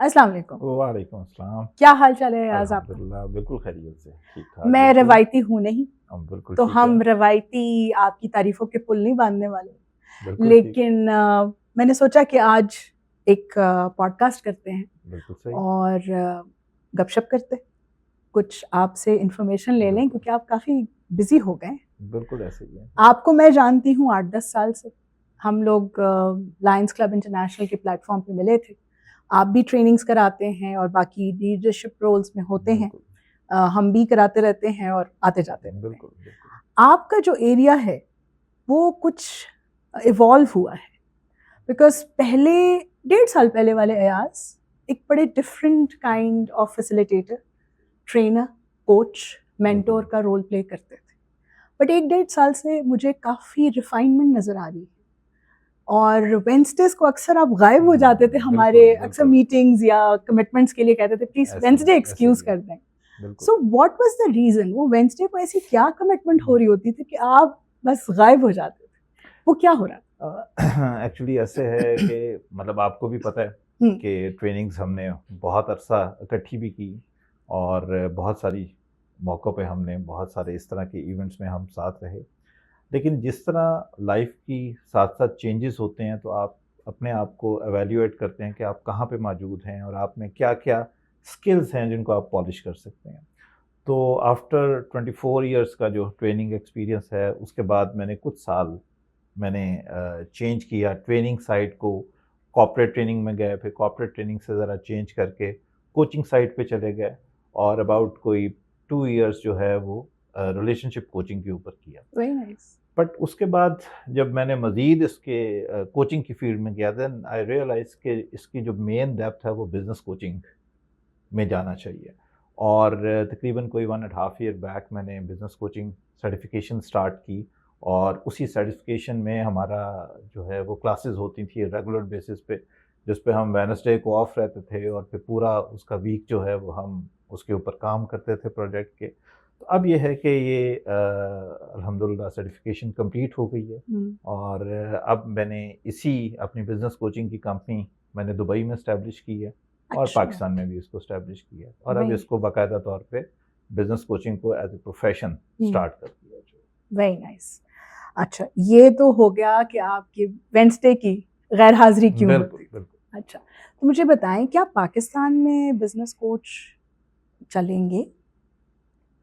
अस्सलाम वालेकुम। वालेकुम अस्सलाम। क्या हाल चाल है आज आपका? अल्हम्दुलिल्लाह बिल्कुल खैरियत से, ठीक-ठाक मैं बिल्कुल। रवायती हूँ नहीं, बिल्कुल तो ठीक है, हम रवायती आपकी तारीफ़ों के पुल नहीं बाँधने वाले। बिल्कुल ठीक, लेकिन मैंने सोचा कि आज एक पॉडकास्ट करते हैं बिल्कुल सही, और गपशप करते हैं। कुछ आपसे इन्फॉर्मेशन ले लें बिल्कुल, क्योंकि आप काफ़ी बिज़ी हो गए हैं। बिल्कुल ऐसे ही है। आपको मैं जानती हूँ 8-10 साल से। हम लोग लायंस क्लब इंटरनेशनल के प्लेटफ़ॉर्म पे मिले थे। आप भी ट्रेनिंग्स कराते हैं और बाकी लीडरशिप रोल्स में होते हैं। बिल्कुल, हम भी कराते रहते हैं और आते-जाते रहते हैं। बिल्कुल, बिल्कुल, आपका जो एरिया है, वो कुछ इवॉल्व हुआ है बिकॉज़ पहले 1.5 साल पहले वाले अयाज़ एक बड़े different kind of facilitator, trainer, coach, बिल्कुल, मेंटर का रोल प्ले करते थे। बट 1 डेढ़ साल से मुझे काफ़ी रिफाइनमेंट नज़र आ रही है और वेडनेसडेज़ को अक्सर आप गायब हो जाते थे बिल्कुल, हमारे अक्सर बिल्कुल, मीटिंग्स या कमिटमेंट्स के लिए कहते थे प्लीज़ वेडनेसडे ऐसे एक्सक्यूज़ ही है, कर दें। बिल्कुल। So what was the reason? वो वेडनेसडे को ऐसी क्या कमिटमेंट हो रही होती थी कि आप बस गायब हो जाते थे? वो क्या हो रहा एक्चुअली ऐसे है कि मतलब आपको भी पता है हुँ, कि ट्रेनिंग्स हमने बहुत अरसा इकट्ठी भी की और बहुत सारी मौक़ों पे हमने बहुत सारे इस तरह के इवेंट्स में हम साथ रहे। लेकिन जिस तरह लाइफ की साथ-साथ चेंजेस होते हैं, तो आप अपने आप को इवैल्यूएट करते हैं कि आप कहाँ पे मौजूद हैं और आप में क्या-क्या स्किल्स हैं जिनको आप पॉलिश कर सकते हैं। तो आफ्टर 24 इयर्स का जो ट्रेनिंग एक्सपीरियंस है, उसके बाद मैंने कुछ साल मैंने चेंज किया ट्रेनिंग साइड को, कॉर्पोरेट ट्रेनिंग में गए, फिर कॉर्पोरेट ट्रेनिंग से ज़रा चेंज करके कोचिंग साइड पे चले गए और अबाउट कोई 2 इयर्स जो है वो रिलेशनशिप कोचिंग के ऊपर किया। Very nice. बट उसके बाद जब मैंने मज़ीद इसके कोचिंग की फ़ील्ड में गया देन आई रियलाइज़ कि इसकी जो मेन डेप्थ है वो बिज़नेस कोचिंग में जाना चाहिए। और तकरीबन कोई 1 एंड हाफ ईयर बैक मैंने बिज़नेस कोचिंग सर्टिफ़िकेशन स्टार्ट की और उसी सर्टिफ़िकेशन में हमारा जो है वो क्लासेस होती थी रेगुलर बेसिस पे, जिस पे हम वेडनेसडे को ऑफ रहते थे और फिर पूरा उसका वीक जो है वो हम उसके ऊपर काम करते थे प्रोजेक्ट के। तो अब ये है कि ये अल्हम्दुलिल्लाह सर्टिफ़िकेशन कंप्लीट हो गई है हुँ, और अब मैंने इसी अपनी बिज़नेस कोचिंग की कंपनी मैंने दुबई में एस्टेब्लिश की है और अच्छा, पाकिस्तान में भी इसको एस्टेब्लिश किया है और अब वेरी इसको बाकायदा तौर पे बिज़नेस कोचिंग को as a profession hmm, start कर दिया जो। Very nice. अच्छा, ये तो हो गया कि आपकी वेडनेसडे की गैर हाज़िरी क्यों बिल्कुल, होती? बिल्कुल। अच्छा, तो मुझे बताएँ क्या पाकिस्तान में बिज़नेस कोच चलेंगे?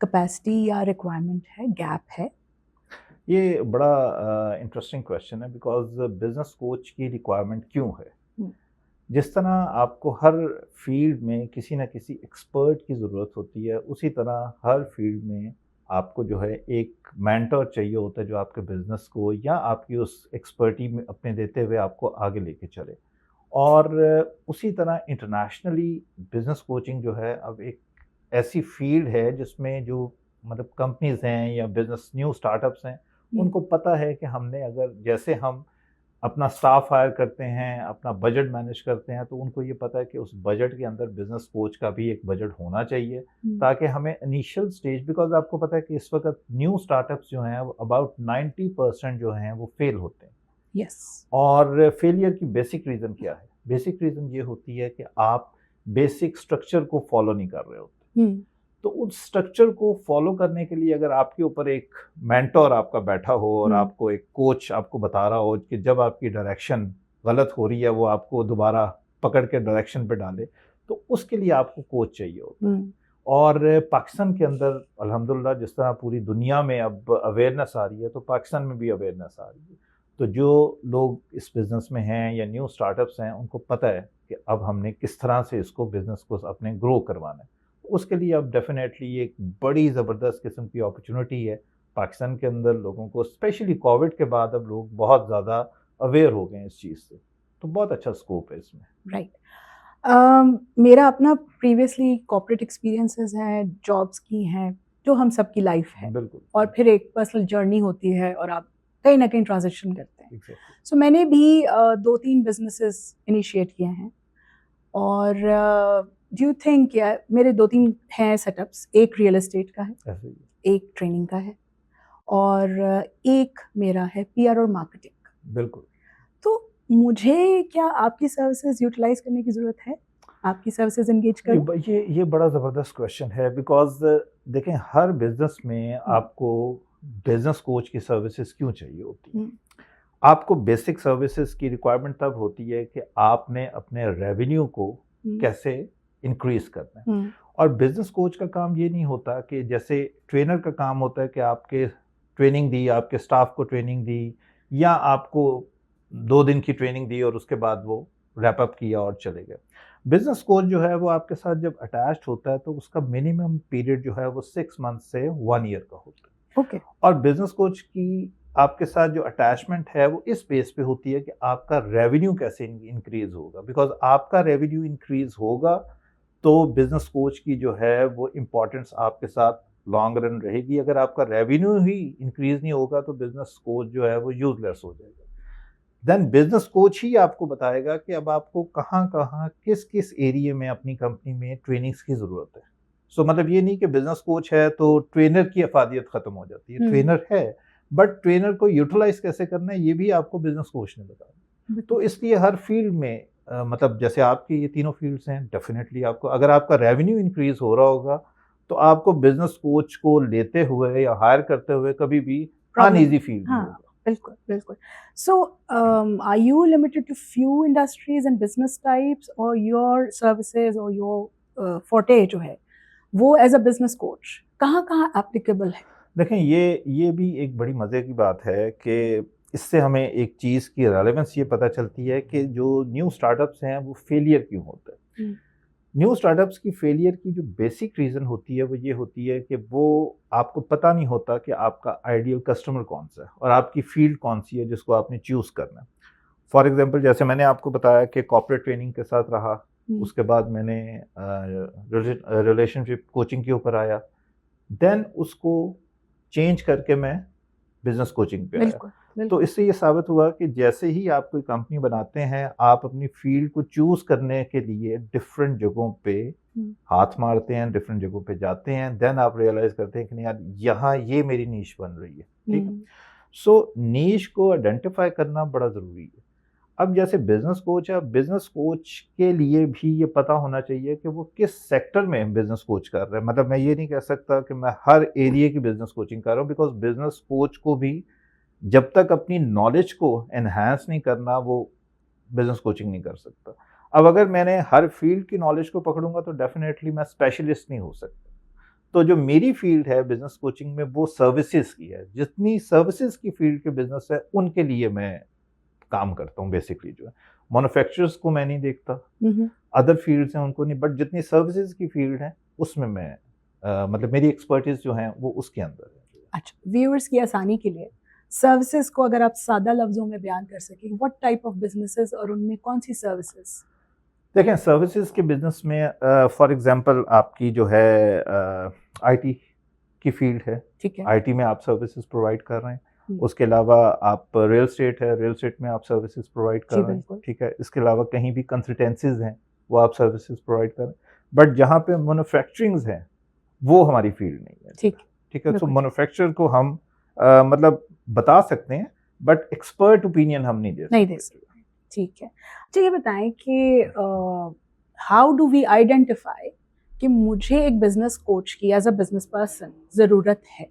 कैपेसिटी या रिक्वायरमेंट है, गैप है? ये बड़ा इंटरेस्टिंग क्वेश्चन है बिकॉज़ बिज़नेस कोच की रिक्वायरमेंट क्यों है? हुँ, जिस तरह आपको हर फ़ील्ड में किसी न किसी एक्सपर्ट की ज़रूरत होती है, उसी तरह हर फ़ील्ड में आपको जो है एक मेंटर चाहिए होता है जो आपके बिज़नेस को या आपकी उस एक्सपर्टी में अपने देते हुए आपको आगे लेके चले। और उसी तरह इंटरनेशनली बिज़नेस कोचिंग जो है अब एक ऐसी फ़ील्ड है जिसमें जो मतलब कंपनीज़ हैं या बिज़नेस न्यू स्टार्टअप्स हैं, हुँ, उनको पता है कि हमने अगर जैसे हम अपना स्टाफ हायर करते हैं, अपना बजट मैनेज करते हैं, तो उनको ये पता है कि उस बजट के अंदर बिज़नेस कोच का भी एक बजट होना चाहिए, हुँ, ताकि हमें इनिशियल स्टेज बिकॉज़ आपको पता है कि इस वक़्त न्यू स्टार्टअप्स जो हैं, वो अबाउट 90% जो हैं, वो फ़ेल होते हैं। यस। और फेलियर की बेसिक रीज़न क्या है? बेसिक रीज़न ये होती है कि आप बेसिक स्ट्रक्चर को फ़ॉलो नहीं कर रहे होते। हुँ, तो उस स्ट्रक्चर को फ़ॉलो करने के लिए अगर आपके ऊपर एक मेंटर आपका बैठा हो और हुँ, आपको एक कोच आपको बता रहा हो कि जब आपकी डायरेक्शन गलत हो रही है, वो आपको दोबारा पकड़ के डायरेक्शन पे डाले, तो उसके लिए आपको कोच चाहिए होता है। हुँ, और पाकिस्तान के अंदर अल्हम्दुलिल्लाह जिस तरह पूरी दुनिया में अब अवेयरनेस आ रही है, तो पाकिस्तान में भी अवेयरनेस आ रही है। तो जो लोग इस बिज़नेस में हैं या न्यू स्टार्टअप्स हैं, उनको पता है कि अब हमने किस तरह से इसको बिज़नेस को अपने ग्रो करवाना है। उसके लिए अब डेफ़िनेटली एक बड़ी ज़बरदस्त किस्म की अपॉर्च्युनिटी है। पाकिस्तान के अंदर लोगों को स्पेशली कोविड के बाद अब लोग बहुत ज़्यादा अवेयर हो गए हैं इस चीज़ से। तो बहुत अच्छा स्कोप है इसमें। राइट। मेरा अपना प्रीवियसली कॉर्पोरेट एक्सपीरियंसेस हैं, जॉब्स की हैं, जो हम सबकी लाइफ है बिल्कुल, और बिल्कुल। फिर एक पर्सनल जर्नी होती है और आप कहीं न कहीं ट्रांज़िशन करते हैं। एग्ज़ैक्टली। सो मैंने भी 2-3 बिज़नेसेस इनिशिएट किए हैं और डू यू थिंक या मेरे 2-3 हैं सेटअप्स, एक रियल एस्टेट का है, ऐसे ही है। एक ट्रेनिंग का है और एक मेरा है पीआर और मार्केटिंग का। बिल्कुल। तो मुझे क्या आपकी सर्विसेज़ यूटिलाइज़ करने की ज़रूरत है? आपकी सर्विसेज एंगेज करूं? ये बड़ा ज़बरदस्त क्वेश्चन है, बिकॉज़ देखें हर बिज़नेस में आपको बिज़नेस कोच की सर्विसेज क्यों चाहिए होती हैं? आपको बेसिक सर्विसेज की रिक्वायरमेंट तब होती है कि आपने अपने रेवेन्यू को कैसे इंक्रीज़ करना है। और बिज़नेस कोच का काम ये नहीं होता कि जैसे ट्रेनर का काम होता है कि आपके ट्रेनिंग दी, आपके स्टाफ को ट्रेनिंग दी, या आपको 2 दिन की ट्रेनिंग दी और उसके बाद वो रैप अप किया और चले गए। बिज़नेस कोच जो है वो आपके साथ जब अटैच्ड होता है तो उसका मिनिमम पीरियड जो है वो 6 मंथ से 1 ईयर का होता है। ओके। और बिज़नेस कोच की आपके साथ जो अटैचमेंट है वो इस बेस पे होती है कि आपका रेवेन्यू कैसे इंक्रीज़ होगा, बिकॉज़ आपका रेवेन्यू इंक्रीज़ होगा तो बिज़नेस कोच की जो है वो इम्पोर्टेंस आपके साथ लॉन्ग रन रहेगी। अगर आपका रेवेन्यू ही इंक्रीज़ नहीं होगा तो बिज़नेस कोच जो है वो यूज़लेस हो जाएगा। देन बिज़नेस कोच ही आपको बताएगा कि अब आपको कहाँ-कहाँ, किस-किस एरिया में अपनी कंपनी में ट्रेनिंग्स की ज़रूरत है। सो मतलब ये नहीं कि बिज़नेस कोच है तो ट्रेनर की अफ़ादियत ख़त्म हो जाती है। ट्रेनर है, बट ट्रेनर को यूटिलाइज़ कैसे करना है ये भी आपको बिज़नेस कोच ने बताना। तो इसलिए हर फील्ड में मतलब जैसे आपकी ये तीनों फील्ड्स हैं, डेफ़िनेटली आपको अगर आपका रेवेन्यू इंक्रीज़ हो रहा होगा तो आपको बिज़नेस कोच को लेते हुए या हायर करते हुए कभी भी अनईज़ी फील नहीं हाँ, होगा। बिल्कुल, बिल्कुल। So, are you limited to few industries and business types, or your services or your forte जो है वो एज अ बिजनेस कोच कहाँ-कहाँ एप्लीकेबल है? देखें ये भी एक बड़ी मज़े की बात है कि इससे हमें एक चीज़ की रेलेवेंस ये पता चलती है कि जो न्यू स्टार्टअप्स हैं वो फेलियर क्यों होते हैं। न्यू स्टार्टअप्स की फेलियर की जो बेसिक रीज़न होती है वो ये होती है कि वो आपको पता नहीं होता कि आपका आइडियल कस्टमर कौन सा है और आपकी फील्ड कौन सी है जिसको आपने चूज़ करना है। फॉर एग्जांपल जैसे मैंने आपको बताया कि कॉर्पोरेट ट्रेनिंग के साथ रहा, उसके बाद मैंने रिलेशनशिप कोचिंग के ऊपर आया, देन उसको चेंज करके मैं बिजनेस कोचिंग पे आया। तो इससे ये साबित हुआ कि जैसे ही आप कोई कंपनी बनाते हैं आप अपनी फील्ड को चूज करने के लिए डिफरेंट जगहों पे हाथ मारते हैं, डिफरेंट जगहों पे जाते हैं, देन आप रियलाइज करते हैं कि नहीं यार यहाँ ये मेरी नीश बन रही है। ठीक है, सो नीश को आइडेंटिफाई करना बड़ा ज़रूरी है। अब जैसे बिजनेस कोच है, बिजनेस कोच के लिए भी ये पता होना चाहिए कि वो किस सेक्टर में बिजनेस कोच कर रहे हैं। मतलब मैं ये नहीं कह सकता कि मैं हर एरिया की बिजनेस कोचिंग कर रहा हूँ, बिकॉज बिजनेस कोच को भी जब तक अपनी नॉलेज को एनहांस नहीं करना वो बिजनेस कोचिंग नहीं कर सकता। अब अगर मैंने हर फील्ड की नॉलेज को पकड़ूंगा तो डेफिनेटली मैं स्पेशलिस्ट नहीं हो सकता। तो जो मेरी फील्ड है बिजनेस कोचिंग में वो सर्विसेज की है। जितनी सर्विसेज की फील्ड के बिजनेस है उनके लिए मैं काम करता हूँ। बेसिकली जो है मैन्युफैक्चरर्स को मैं नहीं देखता, अदर फील्ड्स हैं उनको नहीं, बट जितनी सर्विसेज की फील्ड है उसमें मैं मतलब मेरी एक्सपर्टीज जो है वो उसके अंदर है। अच्छा, व्यूअर्स की आसानी के लिए सर्विसेज को अगर आप सादा लफ्जों में बयान कर सकें, व्हाट टाइप ऑफ बिजनेसेस और उनमें कौन सी सर्विसेज? देखें सर्विसेज के बिजनेस में फॉर एग्जांपल आपकी जो है आईटी की फील्ड है, ठीक है, आईटी में आप सर्विसेज प्रोवाइड कर रहे हैं। उसके अलावा आप रियल स्टेट है, रियल स्टेट में आप सर्विसेज प्रोवाइड कर रहे हैं। ठीक है, इसके अलावा कहीं भी कंसल्टेंसीज हैं वो आप सर्विसेज प्रोवाइड कर रहे हैं। बट जहाँ पे मैन्युफैक्चरिंग्स हैं वो हमारी फील्ड नहीं है। ठीक है, तो मैन्युफैक्चर को हम मतलब बता सकते हैं बट एक्सपर्ट ओपिनियन हम नहीं दे सकते। ठीक है, अच्छा ये बताएं कि हाउ डू वी आइडेंटिफाई कि मुझे एक बिजनेस कोच की एज अ बिजनेस पर्सन ज़रूरत है?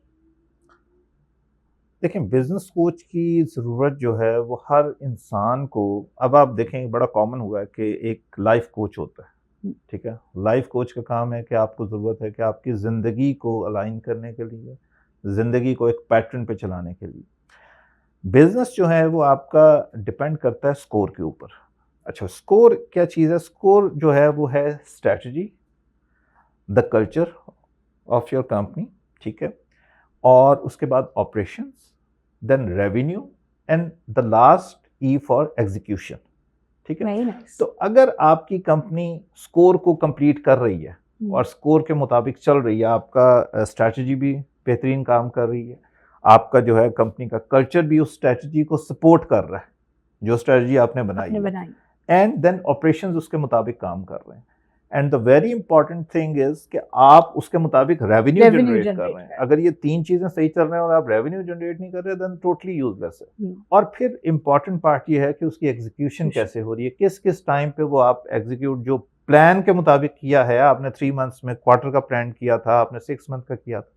देखें बिजनेस कोच की ज़रूरत जो है वो हर इंसान को, अब आप देखें बड़ा कॉमन हुआ है कि एक लाइफ कोच होता है। ठीक है, लाइफ कोच का काम है कि आपको ज़रूरत है कि आपकी ज़िंदगी को अलाइन करने के लिए, ज़िंदगी को एक पैटर्न पे चलाने के लिए। बिजनेस जो है वो आपका डिपेंड करता है स्कोर के ऊपर। अच्छा, स्कोर क्या चीज़ है? स्कोर जो है वो है strategy, the culture of your company. ठीक है, और उसके बाद operations, then revenue and the last E for execution. ठीक है, तो अगर आपकी कंपनी स्कोर को कंप्लीट कर रही है और स्कोर के मुताबिक चल रही है, आपका स्ट्रैटेजी भी बेहतरीन काम कर रही है, आपका जो है कंपनी का कल्चर भी उस स्ट्रैटेजी को सपोर्ट कर रहा है जो स्ट्रैटेजी आपने बनाई, एंड देन ऑपरेशंस उसके मुताबिक काम कर रहे हैं, and the very important thing is कि आप उसके मुताबिक रेवेन्यू जनरेट कर रहे हैं। अगर ये तीन चीजें सही चल रहे हैं और आप रेवेन्यू जनरेट नहीं कर रहे देन टोटली यूजलेस है। और फिर इंपॉर्टेंट पार्ट ये है कि उसकी एग्जीक्यूशन कैसे हो रही है, किस किस टाइम पे वो आप एग्जीक्यूट जो प्लान के मुताबिक किया है, आपने 3 मंथ्स में क्वार्टर का प्लान किया था, आपने 6 मंथ का किया था,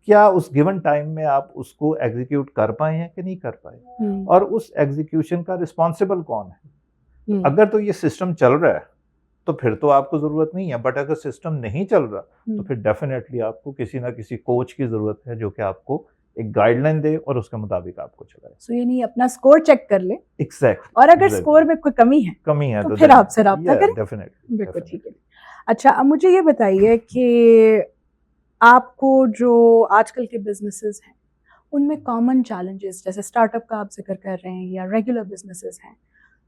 क्या उस गिवन टाइम में आप उसको एग्जीक्यूट कर पाए हैं कि नहीं कर पाए? और उस एग्जीक्यूशन का रिस्पॉन्सिबल कौन है? अगर तो ये सिस्टम चल रहा है तो फिर तो आपको ज़रूरत नहीं है, बट अगर सिस्टम नहीं चल रहा तो फिर डेफिनेटली आपको किसी ना किसी कोच की ज़रूरत है जो कि आपको एक गाइडलाइन दे और उसके मुताबिक आपको चलाए। सो यानी अपना स्कोर चेक कर ले, एग्जैक्टली, और अगर स्कोर में कोई कमी है तो फिर आपसे राब्ता करें। डेफिनेटली, बिल्कुल ठीक है। अच्छा, अब मुझे ये बताइए कि आपको जो आजकल के बिजनेसेस हैं उनमें कॉमन चैलेंजेस, जैसे स्टार्टअप का आप जिक्र कर रहे हैं या रेगुलर बिजनेसेस हैं,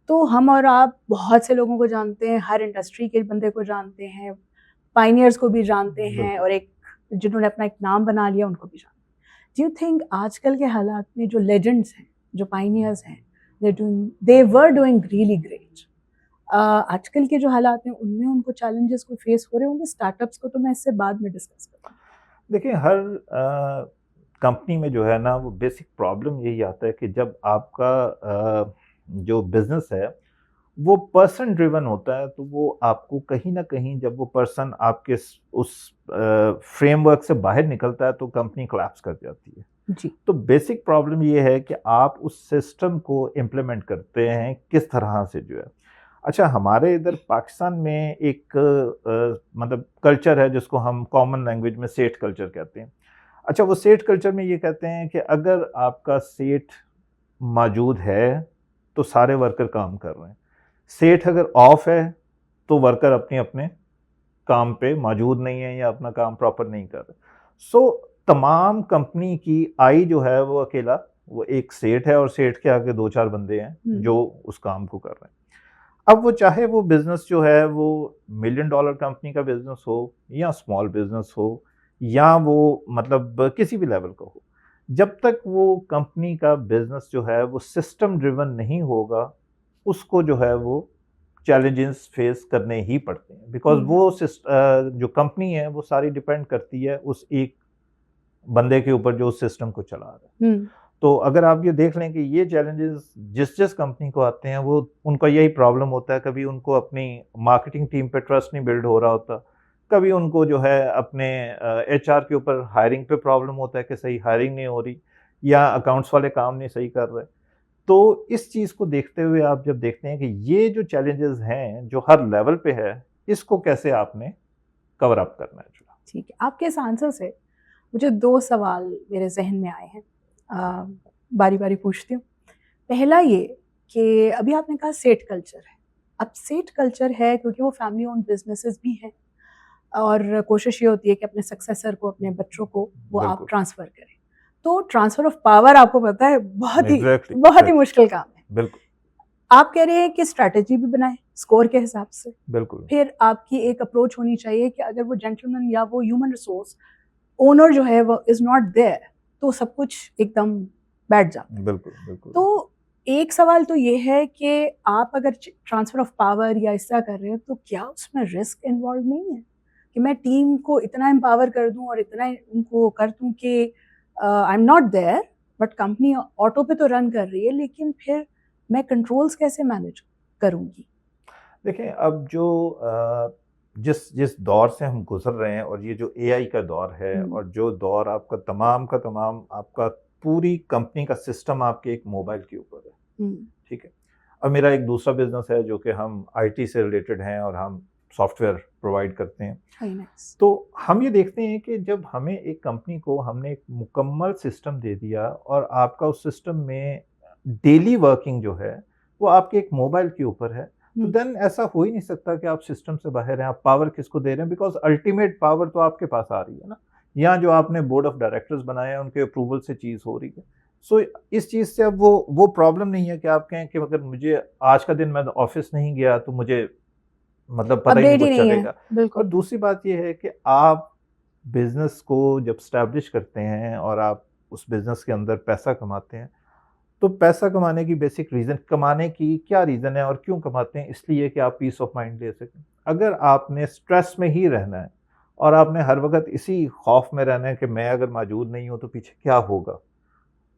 तो हम और आप बहुत से लोगों को जानते हैं, हर इंडस्ट्री के बंदे को जानते हैं, पाइनियर्स को भी जानते हैं, और एक जिन्होंने अपना एक नाम बना लिया उनको भी जानते हैं। डू यू थिंक आजकल के हालात में जो लेजेंड्स हैं, जो पाइनियर्स हैं, दे वर डूइंग रियली ग्रेट, आजकल के जो हालात हैं उनमें उनको चैलेंजेस को फेस हो रहे होंगे? स्टार्टअप्स को तो मैं इससे बाद में डिस्कस करूँगा। देखिए, हर कंपनी में जो है ना, वो बेसिक प्रॉब्लम यही आता है कि जब आपका जो बिजनेस है वो पर्सन ड्रिवन होता है, तो वो आपको कहीं ना कहीं, जब वो पर्सन आपके उस फ्रेमवर्क से बाहर निकलता है तो कंपनी कोलैप्स कर जाती है जी। तो बेसिक प्रॉब्लम ये है कि आप उस सिस्टम को इम्प्लीमेंट करते हैं किस तरह से जो है। अच्छा, हमारे इधर पाकिस्तान में एक मतलब कल्चर है जिसको हम कॉमन लैंग्वेज में सेठ कल्चर कहते हैं। अच्छा, वो सेठ कल्चर में ये कहते हैं कि अगर आपका सेठ मौजूद है तो सारे वर्कर काम कर रहे हैं, सेठ अगर ऑफ है तो वर्कर अपने अपने काम पे मौजूद नहीं है या अपना काम प्रॉपर नहीं कर रहे। सो तमाम कंपनी की आई जो है वो अकेला वो एक सेठ है और सेठ के आगे 2-4 बंदे हैं जो उस काम को कर रहे हैं। अब वो चाहे वो बिजनेस जो है वो $1 मिलियन कंपनी का बिजनेस हो या स्मॉल बिजनेस हो या वो मतलब किसी भी लेवल का हो, जब तक वो कंपनी का बिजनेस जो है वो सिस्टम ड्रिवन नहीं होगा, उसको जो है वो चैलेंजेस फेस करने ही पड़ते हैं, बिकॉज वो जो कंपनी है वो सारी डिपेंड करती है उस एक बंदे के ऊपर जो उस सिस्टम को चला रहा है। तो अगर आप ये देख लें कि ये चैलेंजेस जिस जिस कंपनी को आते हैं वो उनका यही प्रॉब्लम होता है। कभी उनको अपनी मार्केटिंग टीम पे ट्रस्ट नहीं बिल्ड हो रहा होता, कभी उनको जो है अपने एचआर के ऊपर हायरिंग पे प्रॉब्लम होता है कि सही हायरिंग नहीं हो रही या अकाउंट्स वाले काम नहीं सही कर रहे। तो इस चीज़ को देखते हुए आप जब देखते हैं कि ये जो चैलेंजेस हैं जो हर लेवल पे है, इसको कैसे आपने कवर अप करना है। ठीक है, आपके इस आंसर से मुझे 2 सवाल मेरे जहन में आए हैं, बारी बारी पूछती हूँ। पहला ये कि अभी आपने कहा सेठ कल्चर है। अब सेठ कल्चर है क्योंकि वो फैमिली ओन्ड बिजनेसेस भी हैं और कोशिश ये होती है कि अपने सक्सेसर को, अपने बच्चों को वो आप ट्रांसफ़र करें। तो ट्रांसफ़र ऑफ पावर आपको पता है बहुत ही मुश्किल काम है। बिल्कुल। आप कह रहे हैं कि स्ट्रैटेजी भी बनाएं स्कोर के हिसाब से। बिल्कुल। फिर आपकी एक अप्रोच होनी चाहिए कि अगर वो जेंटलमैन या वो ह्यूमन रिसोर्स ओनर जो है वो इज नॉट देयर तो सब कुछ एकदम बैठ जाता है। बिल्कुल बिल्कुल। तो एक सवाल तो ये है कि आप अगर ट्रांसफ़र ऑफ पावर या ऐसा कर रहे हैं तो क्या उसमें रिस्क इन्वॉल्व नहीं है कि मैं टीम को इतना एम्पावर कर दूं और इतना उनको कर दूं कि I am not there but company auto पे तो रन कर रही है, लेकिन फिर मैं कंट्रोल्स कैसे मैनेज करूंगी? देखें, अब जो जिस दौर से हम गुजर रहे हैं और ये जो एआई का दौर है और जो दौर आपका तमाम का तमाम आपका पूरी कंपनी का सिस्टम आपके एक मोबाइल के ऊपर है, ठीक है। अब मेरा एक दूसरा बिजनेस है जो कि हम आईटी से रिलेटेड हैं और हम सॉफ्टवेयर प्रोवाइड करते हैं। तो हम ये देखते हैं कि जब हमें एक कंपनी को हमने एक मुकम्मल सिस्टम दे दिया और आपका उस सिस्टम में डेली वर्किंग जो है वो आपके एक मोबाइल के ऊपर है, तो देन ऐसा हो ही नहीं सकता कि आप सिस्टम से बाहर हैं। आप पावर किसको दे रहे हैं? बिकॉज अल्टीमेट पावर तो आपके पास आ रही है ना, या जो आपने बोर्ड ऑफ डायरेक्टर्स बनाया उनके अप्रूवल से चीज़ हो रही है। सो इस चीज़ से अब वो प्रॉब्लम नहीं है कि आप कहें कि अगर मुझे आज का दिन मैं ऑफिस नहीं गया तो मुझे मतलब पता ही नहीं कुछ चलेगा। और दूसरी बात ये है कि आप बिजनेस को जब स्टैब्लिश करते हैं और आप उस बिजनेस के अंदर पैसा कमाते हैं, तो पैसा कमाने की बेसिक रीज़न, कमाने की क्या रीज़न है और क्यों कमाते हैं? इसलिए कि आप पीस ऑफ माइंड ले सकें। अगर आपने स्ट्रेस में ही रहना है और आपने हर वक्त इसी खौफ में रहना है कि मैं अगर मौजूद नहीं हूँ तो पीछे क्या होगा,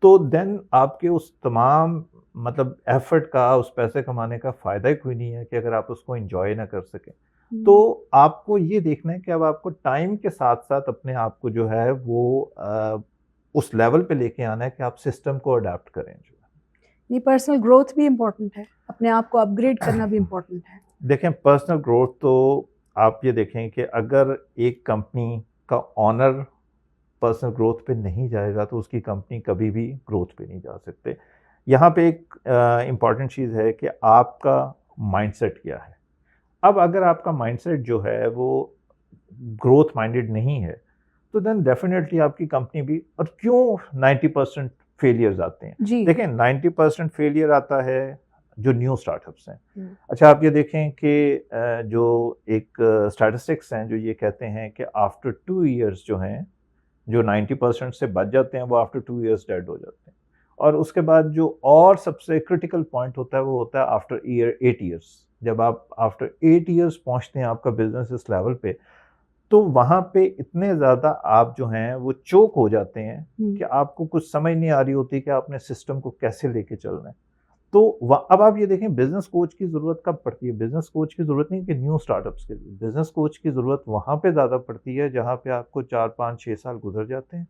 तो देन आपके उस तमाम मतलब एफर्ट का, उस पैसे कमाने का फ़ायदा ही कोई नहीं है कि अगर आप उसको एंजॉय ना कर सकें। तो आपको ये देखना है कि अब आपको टाइम के साथ साथ अपने आप को जो है वो उस लेवल पे लेके आना है कि आप सिस्टम को अडेप्ट करें जो है। ये पर्सनल ग्रोथ भी इम्पोर्टेंट है, अपने आप को अपग्रेड करना भी इम्पोर्टेंट है। देखें पर्सनल ग्रोथ तो आप ये देखें कि अगर एक कंपनी का ऑनर पर्सनल ग्रोथ पे नहीं जाएगा तो उसकी कंपनी कभी भी ग्रोथ पे नहीं जा सकते। यहाँ पे एक इम्पॉर्टेंट चीज़ है कि आपका माइंडसेट क्या है। अब अगर आपका माइंडसेट जो है वो ग्रोथ माइंडेड नहीं है तो देन डेफिनेटली आपकी कंपनी भी, और क्यों 90% फेलियर्स आते हैं। जी। देखें 90% फेलियर आता है जो न्यू स्टार्टअप्स हैं। हम्म। अच्छा आप ये देखें कि जो एक स्टैटिस्टिक्स हैं जो ये कहते हैं कि आफ्टर 2 इयर्स जो हैं, जो 90% से बच जाते हैं वो आफ्टर 2 इयर्स डेड हो जाते हैं। और उसके बाद जो और सबसे क्रिटिकल पॉइंट होता है वो होता है आफ्टर 8 इयर्स। जब आप आफ्टर 8 इयर्स पहुंचते हैं आपका बिजनेस इस लेवल पे, तो वहाँ पे इतने ज़्यादा आप जो हैं वो चोक हो जाते हैं कि आपको कुछ समझ नहीं आ रही होती कि आपने सिस्टम को कैसे लेके चलना है। तो अब आप ये देखें बिजनेस कोच की ज़रूरत कब पड़ती है। बिजनेस कोच की ज़रूरत नहीं कि न्यू स्टार्टअप्स के लिए, बिजनेस कोच की ज़रूरत वहाँ पे ज़्यादा पड़ती है जहाँ पे आपको 4-5-6 साल गुजर जाते हैं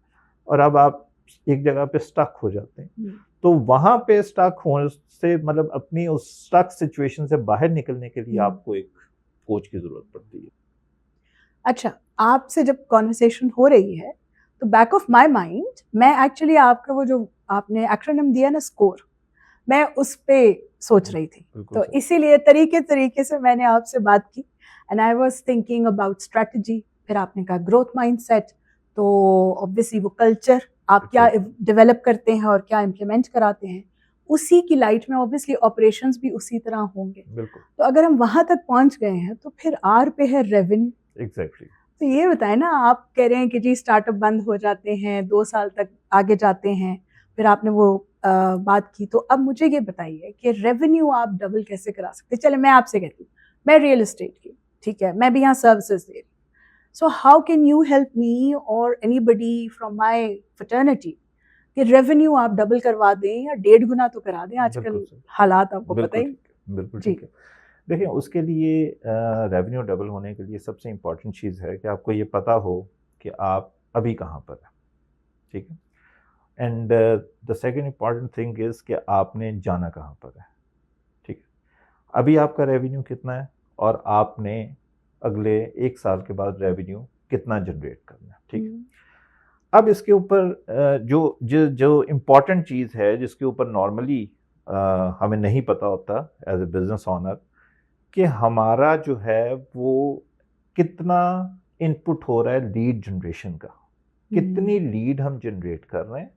और अब आप एक जगह पे स्टक हो जाते हैं। तो वहाँ पे स्टक होने से मतलब अपनी उस स्टक सिचुएशन से बाहर निकलने के लिए आपको एक कोच की ज़रूरत पड़ती है। अच्छा, आपसे जब कॉन्वर्सेशन हो रही है तो बैक ऑफ माय माइंड मैं एक्चुअली आपका वो जो आपने एक्रोनिम दिया ना स्कोर, मैं उस पे सोच रही थी। तो इसीलिए तरीके से मैंने आपसे बात की and I was thinking about strategy. फिर आपने कहा ग्रोथ माइंडसेट, तो ऑब्वियसली वो कल्चर आप क्या डेवलप करते हैं और क्या इम्प्लीमेंट कराते हैं, उसी की लाइट में ऑब्वियसली ऑपरेशंस भी उसी तरह होंगे। तो अगर हम वहां तक पहुंच गए हैं तो फिर आर पे है रेवेन्यू। एग्जैक्टली। तो ये बताएं ना, आप कह रहे हैं कि जी स्टार्टअप बंद हो जाते हैं, 2 साल तक आगे जाते हैं, फिर आपने वो बात की। तो अब मुझे ये बताइए कि रेवेन्यू आप डबल कैसे करा सकते हैं। चले मैं आपसे कहती हूँ, मैं रियल एस्टेट की, ठीक है, मैं भी यहाँ सर्विसेज दे रही हूँ। So how can you help me और एनीबडी फ्रॉम माय फ्रेटर्निटी कि रेवेन्यू आप डबल करवा दें या 1.5 गुना तो करा दें। आजकल हालात आपको पता ही। बिल्कुल ठीक है। देखिए उसके लिए रेवेन्यू डबल होने के लिए सबसे इम्पॉर्टेंट चीज़ है कि आपको ये पता हो कि आप अभी कहाँ पर हैं, ठीक है। And the second important thing is कि आपने जाना कहाँ पर है, ठीक है। अभी आपका रेवेन्यू कितना है और आपने अगले 1 साल के बाद रेवेन्यू कितना जनरेट करना है, ठीक है। अब इसके ऊपर जो इम्पॉर्टेंट चीज़ है जिसके ऊपर नॉर्मली हमें नहीं पता होता एज ए बिजनेस ऑनर कि हमारा जो है वो कितना इनपुट हो रहा है लीड जनरेशन का, कितनी लीड हम जनरेट कर रहे हैं,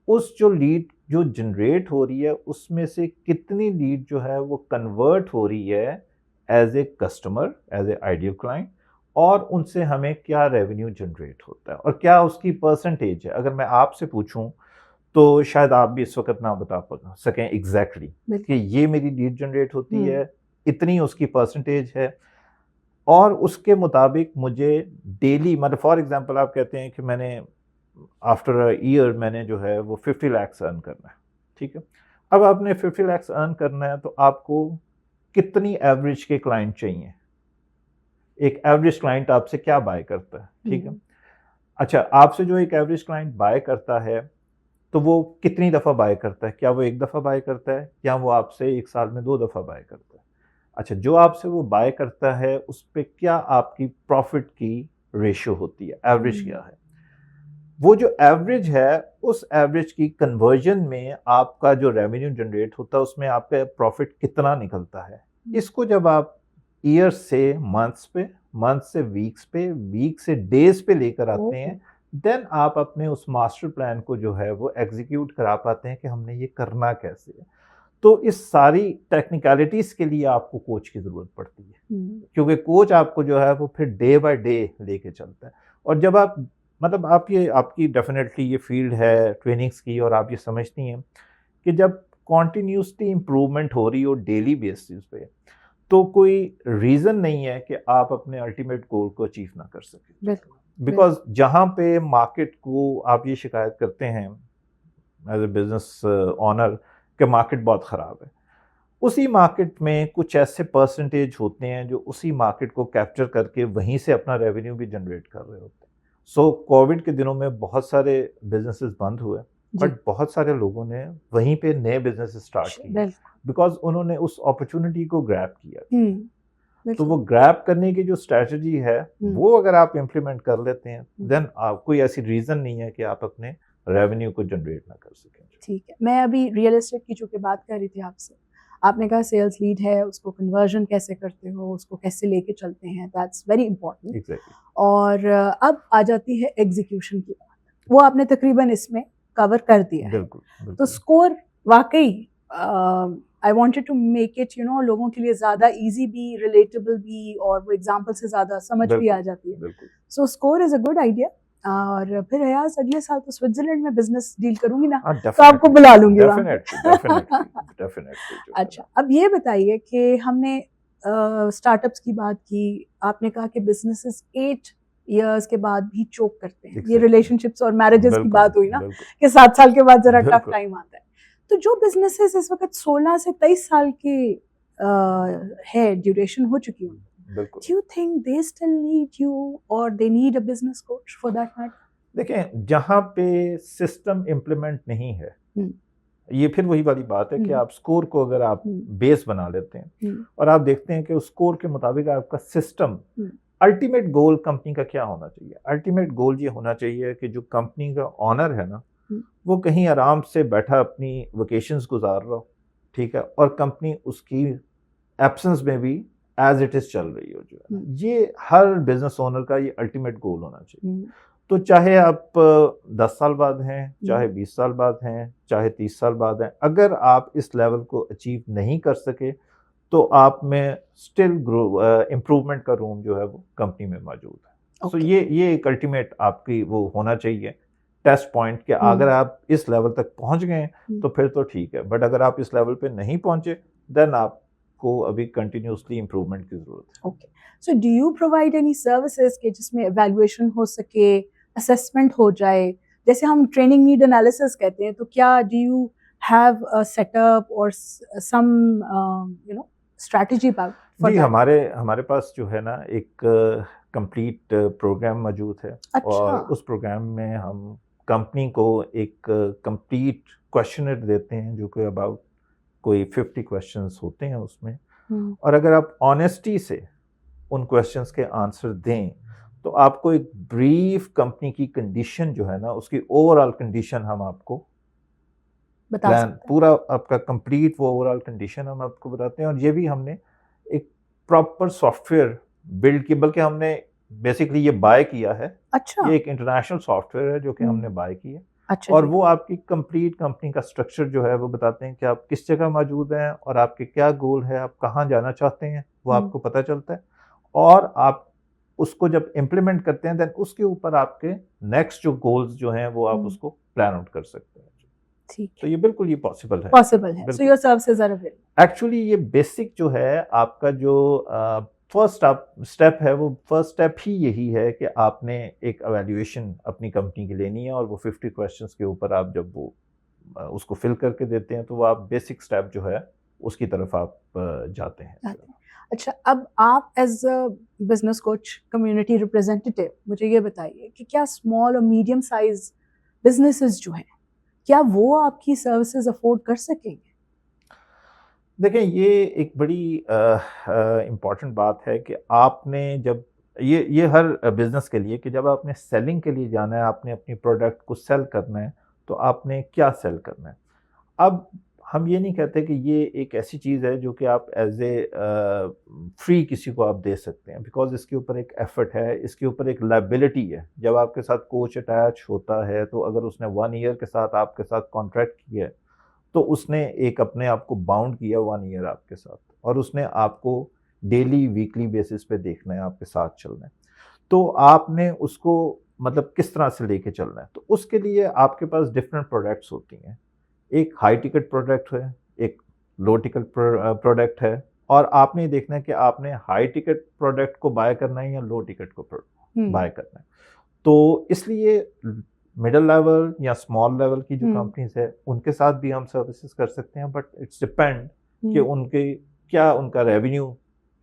उस जो लीड जो जनरेट हो रही है उसमें से कितनी लीड जो है वो कन्वर्ट हो रही है as a customer, as a ideal client, और उनसे हमें क्या रेवेन्यू जनरेट होता है और क्या उसकी परसेंटेज है। अगर मैं आपसे पूछूं तो शायद आप भी इस वक्त ना बता सकें एग्जैक्टली कि ये मेरी लीड जनरेट होती है, इतनी उसकी परसेंटेज है, और उसके मुताबिक मुझे डेली मतलब फॉर एग्जांपल आप कहते हैं कि मैंने आफ्टर अ ईयर मैंने जो है वो 50 लाख अर्न करना है, ठीक है। अब आपने 50 लाख अर्न करना है तो आपको कितनी एवरेज के क्लाइंट चाहिए, एक एवरेज क्लाइंट आपसे क्या बाय करता है, ठीक है। अच्छा आपसे जो एक एवरेज क्लाइंट बाय करता है तो वो कितनी दफ़ा बाय करता है, क्या वो 1 दफ़ा बाय करता है या वो आपसे 1 साल में 2 दफ़ा बाय करता है। अच्छा जो आपसे वो बाय करता है उस पर क्या आपकी प्रॉफिट की रेशियो होती है, एवरेज क्या है, वो जो एवरेज है उस एवरेज की कन्वर्जन में आपका जो रेवेन्यू जनरेट होता है उसमें आपका प्रॉफिट कितना निकलता है। इसको जब आप ईयर से मंथ्स पे, मंथ से वीक्स पे, वीक से डेज पे लेकर आते हैं, देन आप अपने उस मास्टर प्लान को जो है वो एग्जीक्यूट करा पाते हैं कि हमने ये करना कैसे है। तो इस सारी टेक्निकलिटीज़ के लिए आपको कोच की ज़रूरत पड़ती है, क्योंकि कोच आपको जो है वो फिर डे बाय डे लेके चलता है। और जब आप मतलब आप ये आपकी डेफिनेटली ये फील्ड है ट्रेनिंग्स की और आप ये समझती हैं कि जब कॉन्टीन्यूसली इम्प्रूवमेंट हो रही हो डेली बेसिस पे, तो कोई रीज़न नहीं है कि आप अपने अल्टीमेट गोल को अचीव ना कर सकें। बिकॉज जहाँ पे मार्केट को आप ये शिकायत करते हैं एज ए बिजनेस ऑनर कि मार्केट बहुत ख़राब है, उसी मार्केट में कुछ ऐसे परसेंटेज होते हैं जो उसी मार्केट को कैप्चर करके वहीं से अपना रेवेन्यू भी जनरेट कर रहे होते हैं। सो कोविड के दिनों में बहुत सारे बिजनेसेस बंद हुए, जी बट बहुत सारे लोगों ने वहीं पे नए बिजनेस स्टार्ट किए बिल्कुल बिकॉज उन्होंने उस अपॉर्चुनिटी को ग्रैब किया। तो बिल्कुल वो ग्रैब करने की जो स्ट्रेटजी है वो अगर आप इम्प्लीमेंट कर लेते हैं देन कोई ऐसी रीजन नहीं है कि आप अपने रेवेन्यू को जनरेट ना कर सकें। ठीक है। मैं अभी रियल एस्टेट की चूंकि बात कर रही थी आपसे, आपने कहा सेल्स लीड है, उसको कन्वर्जन कैसे करते हो, उसको कैसे लेके चलते हैं, दैट्स वेरी इंपॉर्टेंट। एग्जैक्टली। और अब आ जाती है एग्जीक्यूशन की बात, वो आपने तकरीबन इसमें कवर कर दिया है। बिल्कुल तो बिल्कुल स्कोर वाकई I wanted to make it लोगों के लिए ज़्यादा इजी भी, रिलेटेबल भी, और वो एग्जांपल से ज़्यादा समझ भी आ जाती है। बिल्कुल so score is a good idea. और फिर अयाज अगले साल तो स्विट्जरलैंड में बिजनेस डील करूंगी ना, तो आपको बुला लूंगी वहाँ पे। डेफिनेटली। अच्छा, अब ये बताइए कि हमने स्टार्टअप्स की बात की, आपने कहा कि बिजनेसेस 8 इयर्स के बाद भी चोक करते हैं। ये Exactly. रिलेशनशिप्स और मैरिजेस की बिल्कुल, बात हुई ना, बिल्कुल। कि 7 साल के बाद जरा टफ बिल्कुल। टाइम आता है। तो जो बिजनेसेस इस वक्त 16 से 23 साल के है, ड्यूरेशन हो चुकी है, बिल्कुल। do you think they still need you or they need a business coach for that matter? देखें, जहाँ पे सिस्टम इम्प्लीमेंट नहीं है, ये फिर वही वाली बात है कि आप स्कोर को अगर आप बेस बना लेते हैं और आप देखते हैं कि उस स्कोर के मुताबिक आपका सिस्टम, अल्टीमेट गोल कंपनी का क्या होना चाहिए? अल्टीमेट गोल ये होना चाहिए कि जो कंपनी का ऑनर है ना, वो कहीं आराम से बैठा अपनी वेकेशंस गुजार रहा हो, ठीक है, और कंपनी उसकी एब्सेंस में भी एज इट इज चल रही हो। जो है ये हर बिजनेस ओनर का ये अल्टीमेट गोल होना चाहिए। तो चाहे आप 10 साल बाद हैं, चाहे 20 साल बाद हैं, चाहे 30 साल बाद हैं, अगर आप इस लेवल को अचीव नहीं कर सके तो आप में स्टिल इम्प्रूवमेंट का रूम जो है वो कंपनी में मौजूद है। सो ये एक अल्टीमेट आपकी वो होना चाहिए टेस्ट पॉइंट कि अगर आप इस लेवल तक पहुंच गए तो फिर तो ठीक है, बट अगर आप इस लेवल पे नहीं पहुंचे देन आपको अभी कंटिन्यूसली इम्प्रूवमेंट की जरूरत है। Okay, so do you provide any services के जिसमें एवैल्यूएशन हो सके, असेसमेंट हो जाए, जैसे हम ट्रेनिंग नीड एनालिसिस कहते हैं, तो क्या do you have a setup और सम स्ट्रेटजी फॉर जी, दैट? हमारे पास जो है ना एक कंप्लीट प्रोग्राम मौजूद है। अच्छा। और उस प्रोग्राम में हम कंपनी को एक कंप्लीट क्वेश्चनर देते हैं जो कि अबाउट कोई 50 क्वेश्चंस होते हैं उसमें, और अगर आप ऑनेस्टी से उन क्वेश्चंस के आंसर दें तो आपको एक ब्रीफ कंपनी की कंडीशन जो है ना, उसकी ओवरऑल कंडीशन हम आपको प्लान पूरा आपका कंप्लीट वो ओवरऑल कंडीशन हम आपको बताते हैं। और ये भी हमने एक प्रॉपर सॉफ्टवेयर बिल्ड किया, बल्कि हमने बेसिकली ये बाय किया है। अच्छा। ये एक इंटरनेशनल सॉफ्टवेयर है जो कि हमने बाय की है। अच्छा। और वो आपकी कंप्लीट कंपनी का स्ट्रक्चर जो है वो बताते हैं कि आप किस जगह मौजूद हैं और आपके क्या गोल है, आप कहाँ जाना चाहते हैं, वो आपको पता चलता है। और आप उसको जब इम्प्लीमेंट करते हैं देन उसके ऊपर आपके नेक्स्ट जो गोल्स जो हैं वो आप उसको प्लान आउट कर सकते हैं। ठीक है, तो ये बिल्कुल ये पॉसिबल है। So your services are available. Actually ये बेसिक जो है आपका जो फर्स्ट स्टेप है, वो फर्स्ट स्टेप ही यही है कि आपने एक एवेल्युएशन अपनी कंपनी की लेनी है और वो 50 क्वेश्चंस के ऊपर आप जब वो उसको फिल करके देते हैं तो वो आप बेसिक स्टेप जो है उसकी तरफ आप जाते हैं। अच्छा, अब आप as a business coach, community representative, मुझे ये बताइए कि क्या स्मॉल और मीडियम साइज बिजनेसेस जो हैं, क्या वो आपकी सर्विसेज अफोर्ड कर सकेंगे? देखें, ये एक बड़ी इम्पॉर्टेंट बात है कि आपने जब ये हर बिजनेस के लिए कि जब आपने सेलिंग के लिए जाना है, आपने अपनी प्रोडक्ट को सेल करना है, तो आपने क्या सेल करना है। अब हम ये नहीं कहते कि ये एक ऐसी चीज़ है जो कि आप एज ए फ्री किसी को आप दे सकते हैं, बिकॉज इसके ऊपर एक एफर्ट है, इसके ऊपर एक लायबिलिटी है। जब आपके साथ कोच अटैच होता है तो अगर उसने 1 ईयर के साथ आपके साथ कॉन्ट्रैक्ट किया है तो उसने एक अपने आप को बाउंड किया 1 ईयर आपके साथ, और उसने आपको डेली वीकली बेसिस पे देखना है, आपके साथ चलना है। तो आपने उसको मतलब किस तरह से लेके चलना है, तो उसके लिए आपके पास डिफरेंट प्रोडक्ट्स होती हैं। एक हाई टिकट प्रोडक्ट है, एक लो टिकट प्रोडक्ट है, और आपने देखना है कि आपने हाई टिकट प्रोडक्ट को बाय करना है या लो टिकट को बाय करना है। तो इसलिए मिडिल लेवल या स्मॉल लेवल की जो कंपनीज है उनके साथ भी हम सर्विसेज कर सकते हैं, बट इट्स डिपेंड कि उनके क्या उनका रेवेन्यू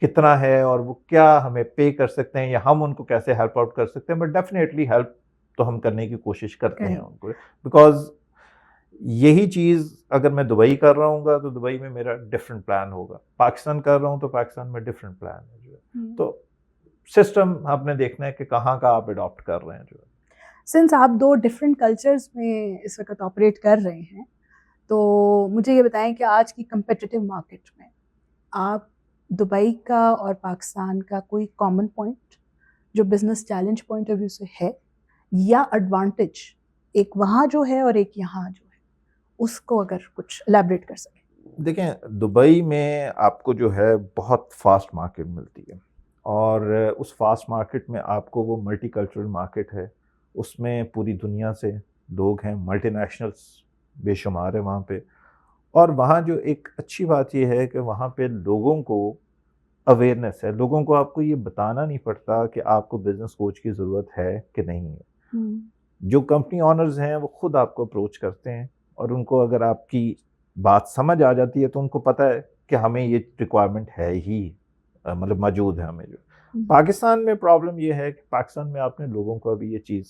कितना है और वो क्या हमें पे कर सकते हैं या हम उनको कैसे हेल्प आउट कर सकते हैं, बट डेफिनेटली हेल्प तो हम करने की कोशिश करते हैं उनको, बिकॉज यही चीज़ अगर मैं दुबई कर रहा हूँ तो दुबई में मेरा डिफरेंट प्लान होगा, पाकिस्तान कर रहा हूँ तो पाकिस्तान में डिफरेंट प्लान है जो है। तो सिस्टम आपने देखना है कि कहाँ का आप अडॉप्ट कर रहे हैं जो है। सिंस आप दो डिफरेंट कल्चर्स में इस वक्त ऑपरेट कर रहे हैं, तो मुझे ये बताएं कि आज की competitive मार्केट में आप दुबई का और पाकिस्तान का कोई कॉमन पॉइंट जो business challenge point of view से है या एडवांटेज एक वहाँ जो है और एक यहाँ जो है, उसको अगर कुछ एलैबोरेट कर सकें। देखें, दुबई में आपको जो है बहुत फास्ट मार्केट मिलती है और उस फास्ट मार्केट में आपको वो मल्टीकल्चरल मार्केट है, उसमें पूरी दुनिया से लोग हैं, मल्टीनेशनल्स बेशुमार है वहाँ पे। और वहाँ जो एक अच्छी बात ये है कि वहाँ पे लोगों को अवेयरनेस है, लोगों को आपको ये बताना नहीं पड़ता कि आपको बिजनेस कोच की ज़रूरत है कि नहीं है। जो कंपनी ऑनर्स हैं वो खुद आपको अप्रोच करते हैं और उनको अगर आपकी बात समझ आ जाती है तो उनको पता है कि हमें ये रिक्वायरमेंट है ही, मतलब मौजूद है हमें। जो पाकिस्तान में प्रॉब्लम ये है कि पाकिस्तान में आपने लोगों को अभी ये चीज़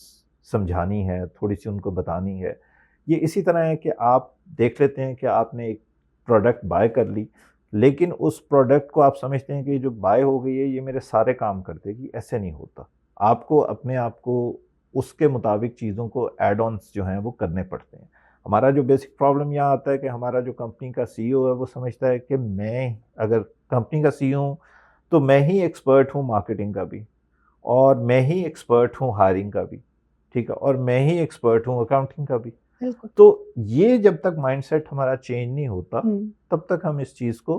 समझानी है, थोड़ी सी उनको बतानी है। ये इसी तरह है कि आप देख लेते हैं कि आपने एक प्रोडक्ट बाय कर ली, लेकिन उस प्रोडक्ट को आप समझते हैं कि जो बाय हो गई है ये मेरे सारे काम कर देगी, ऐसे नहीं होता। आपको अपने आप को उसके मुताबिक चीज़ों को एड ऑन्स जो हैं वो करने पड़ते हैं। हमारा जो बेसिक प्रॉब्लम यहाँ आता है कि हमारा जो कंपनी का सीईओ है वो समझता है कि मैं अगर कंपनी का सीईओ हूँ तो मैं ही एक्सपर्ट हूँ मार्केटिंग का भी, और मैं ही एक्सपर्ट हूँ हायरिंग का भी, ठीक है, और मैं ही एक्सपर्ट हूँ अकाउंटिंग का भी। तो ये जब तक माइंडसेट हमारा चेंज नहीं होता तब तक हम इस चीज़ को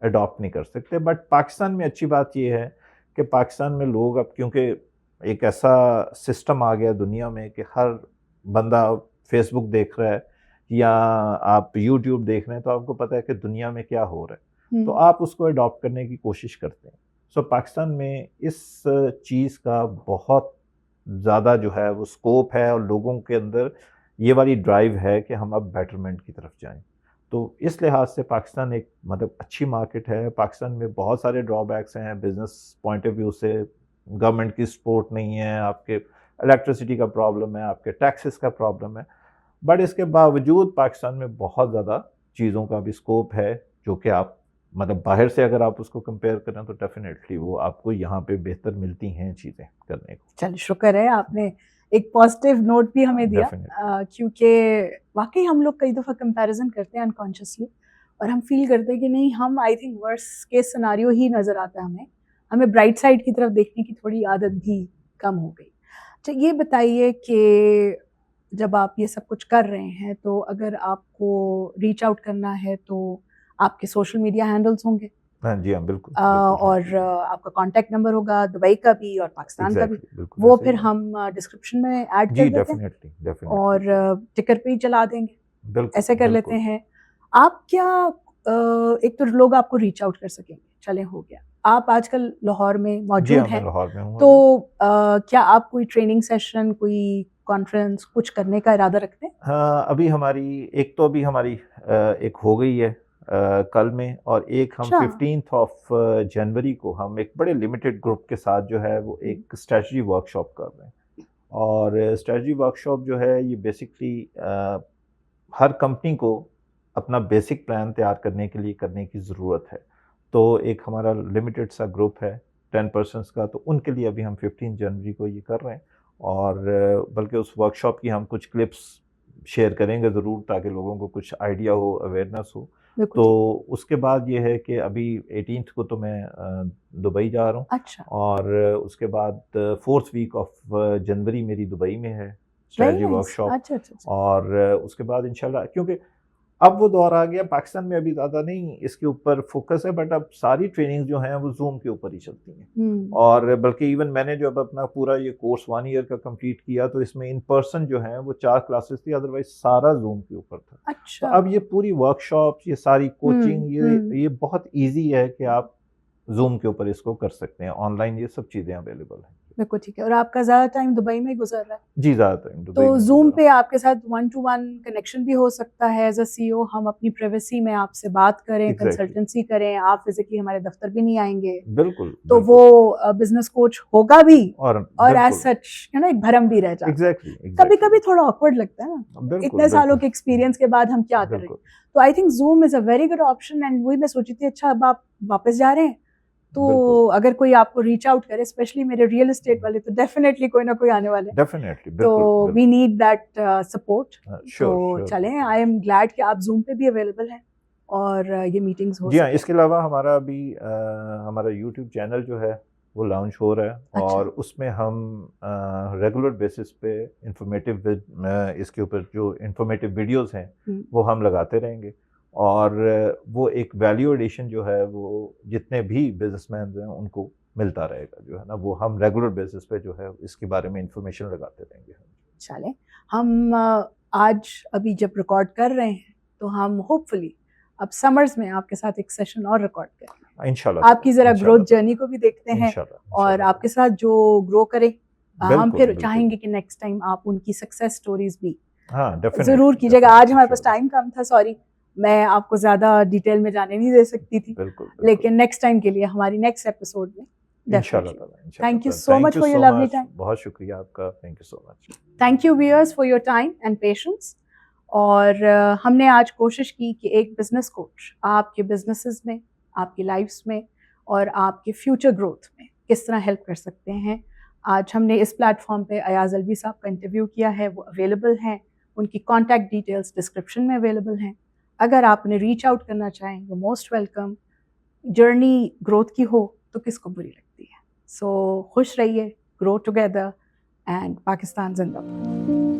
अडॉप्ट नहीं कर सकते। बट पाकिस्तान में अच्छी बात ये है कि पाकिस्तान में लोग अब, क्योंकि एक ऐसा सिस्टम आ गया दुनिया में कि हर बंदा फेसबुक देख रहा है या आप यूट्यूब देख रहे हैं, तो आपको पता है कि दुनिया में क्या हो रहा है, तो आप उसको अडॉप्ट करने की कोशिश करते हैं। सो पाकिस्तान में इस चीज़ का बहुत ज़्यादा जो है वो स्कोप है और लोगों के अंदर ये वाली ड्राइव है कि हम अब बेटरमेंट की तरफ जाएं। तो इस लिहाज से पाकिस्तान एक मतलब अच्छी मार्केट है। पाकिस्तान में बहुत सारे ड्रॉबैक्स हैं बिजनेस पॉइंट ऑफ व्यू से, गवर्नमेंट की सपोर्ट नहीं है, आपके इलेक्ट्रिसिटी का प्रॉब्लम है, आपके टैक्सेस का प्रॉब्लम है, बट इसके बावजूद पाकिस्तान में बहुत ज़्यादा चीज़ों का भी स्कोप है जो कि आप मतलब बाहर से अगर आप उसको कंपेयर करें तो डेफिनेटली वो आपको यहाँ पे बेहतर मिलती हैं चीज़ें करने को। चलिए, शुक्र है आपने एक पॉजिटिव नोट भी हमें दिया, क्योंकि वाकई हम लोग कई दफ़ा कंपैरिजन करते हैं अनकॉन्शियसली और हम फील करते हैं कि नहीं, हम I think worst case scenario ही नज़र आता है हमें ब्राइट साइड की तरफ देखने की थोड़ी आदत भी कम हो गई। अच्छा, ये बताइए कि जब आप ये सब कुछ कर रहे हैं तो अगर आपको रीच आउट करना है तो आपके सोशल मीडिया हैंडल्स होंगे? हाँ जी, हाँ बिल्कुल, और आपका कॉन्टैक्ट नंबर होगा दुबई का भी और पाकिस्तान का भी, वो फिर हम डिस्क्रिप्शन में ऐड कर देते हैं डेफिनेटली और टिकर पे ही चला देंगे, ऐसे कर लेते हैं। आप क्या एक तो लोग आपको रीच आउट कर सकेंगे, चले हो गया। आप आजकल लाहौर में मौजूद हैं, लाहौर में हूँ, तो क्या आप कोई ट्रेनिंग सेशन, कोई कॉन्फ्रेंस कुछ करने का इरादा रखते हैं? हाँ, अभी हमारी एक हो गई है कल में, और एक हम 15th ऑफ जनवरी को हम एक बड़े लिमिटेड ग्रुप के साथ जो है वो एक स्ट्रेटजी वर्कशॉप कर रहे हैं। और स्ट्रेटजी वर्कशॉप जो है ये बेसिकली हर कंपनी को अपना बेसिक प्लान तैयार करने के लिए करने की ज़रूरत है। तो एक हमारा लिमिटेड सा ग्रुप है 10 पर्सन्स का, तो उनके लिए अभी हम 15 जनवरी को ये कर रहे हैं। और बल्कि उस वर्कशॉप की हम कुछ क्लिप्स शेयर करेंगे ज़रूर, ताकि लोगों को कुछ आइडिया हो, अवेयरनेस हो। तो उसके बाद ये है कि अभी 18th को तो मैं दुबई जा रहा हूँ। अच्छा। और उसके बाद 4th वीक ऑफ जनवरी मेरी दुबई में है स्ट्रेटजी वर्कशॉप। अच्छा। और उसके बाद इंशाल्लाह, क्योंकि अब वो दौर आ गया, पाकिस्तान में अभी ज़्यादा नहीं इसके ऊपर फोकस है, बट अब सारी ट्रेनिंग जो हैं वो जूम के ऊपर ही चलती हैं। और बल्कि इवन मैंने जो अब अपना पूरा ये कोर्स 1 ईयर का कंप्लीट किया तो इसमें इन पर्सन जो हैं वो 4 क्लासेस थी, अदरवाइज सारा जूम के ऊपर था। अच्छा। तो अब ये पूरी वर्कशॉप, ये सारी कोचिंग, ये बहुत ईजी है कि आप जूम के ऊपर इसको कर सकते हैं, ऑनलाइन ये सब चीज़ें अवेलेबल हैं। बिल्कुल ठीक है। और आपका ज़्यादा टाइम दुबई में ही गुजर रहा है, जी, ज़्यादातर दुबई तो में जूम गुज़रा। पे आपके साथ 1 टू 1 कनेक्शन भी हो सकता है एज़ अ सीईओ, हम अपनी प्राइवेसी में आपसे बात करें, एग्ज़ैक्टली, कंसल्टेंसी करें, आप फिज़िकली हमारे दफ्तर भी नहीं आएँगे, बिल्कुल, तो वो बिल्कुल। बिज़नेस कोच होगा भी और और एज़ बिल्कुल, सच एक भरम भी रह जाता है। Exactly, exactly. कभी-कभी थोड़ा ऑकवर्ड लगता है ना, बिल्कुल, इतने सालों बिल्कुल, के एक्सपीरियंस के बाद हम क्या कर रहे हैं? बिल्कुल। तो I think zoom is a very good option and वही मैं सोची थी अच्छा अब आप वापस जा रहे हैं, तो बिल्कुल, अगर कोई आपको रीच आउट करे स्पेशली मेरे रियल एस्टेट वाले तो डेफिनिटली कोई ना कोई आने वाले हैं। डेफ़िनेटली, तो बिल्कुल, वी बिल्कुल। Need that support. तो श्योर, श्योर, चलें, बिल्कुल। आई एम ग्लैड कि आप ज़ूम पे भी अवेलेबल हैं और ये मीटिंग्स हो जी हाँ, सकें। इसके अलावा हमारा अभी हमारा यूट्यूब चैनल जो है वो लॉन्च हो रहा है अच्छा, और उसमें हम रेगुलर बेसिस पे इसके ऊपर जो इन्फॉर्मेटिव वीडियोस हैं हुँ, वो हम लगाते रहेंगे और वो एक वैल्यू एडिशन जो है वो जितने भी बिजनेसमैन हैं उनको मिलता रहेगा जो है ना, वो हम रेगुलर बेसिस पे जो है इसके बारे में इंफॉर्मेशन लगाते रहेंगे। चलें। हम आज अभी जब रिकॉर्ड कर रहे हैं, तो हम होपफुली अब समर्स में आपके साथ एक सेशन और रिकॉर्ड करेंगे। इंशाल्लाह आपकी ज़रा ग्रोथ इंशाल्लाह जर्नी को भी देखते हैं इंशाल्लाह और इंशाल्लाह आपके साथ जो ग्रो करे, हम बिल्कुल फिर बिल्कुल। चाहेंगे कि नेक्स्ट टाइम आप उनकी सक्सेस स्टोरीज़ भी हाँ, ज़रूर डेफिनेटली कीजिएगा। आज डेफिनेटली हमारे पास श्योर। टाइम कम था, सॉरी, मैं आपको ज़्यादा डिटेल में जाने नहीं दे सकती थी, बिल्कुल बिल्कुल। लेकिन नेक्स्ट टाइम के लिए हमारी नेक्स्ट एपिसोड में इंशाल्लाह डेफिनिटली। ताला, इंशाल्लाह थैंक यू ताला। So thank much you for your so lovely much. Time. बहुत शुक्रिया आपका। Thank you so much. Thank you viewers for your time and patience. और हमने आज कोशिश की कि एक बिजनेस कोच आपके बिजनेसेस में, आपकी लाइफ्स में और आपके फ्यूचर ग्रोथ में किस तरह हेल्प कर सकते हैं। आज हमने इस प्लेटफॉर्म पे अयाज अलवी साहब का इंटरव्यू किया है, वो अवेलेबल हैं, उनकी कॉन्टैक्ट डिटेल्स डिस्क्रिप्शन में अवेलेबल हैं। अगर आप उन्हें रीच आउट करना चाहें, वो मोस्ट वेलकम। जर्नी ग्रोथ की हो तो किसको बुरी लगती है। सो खुश रहिए, ग्रो टुगेदर एंड पाकिस्तान जिंदाबाद।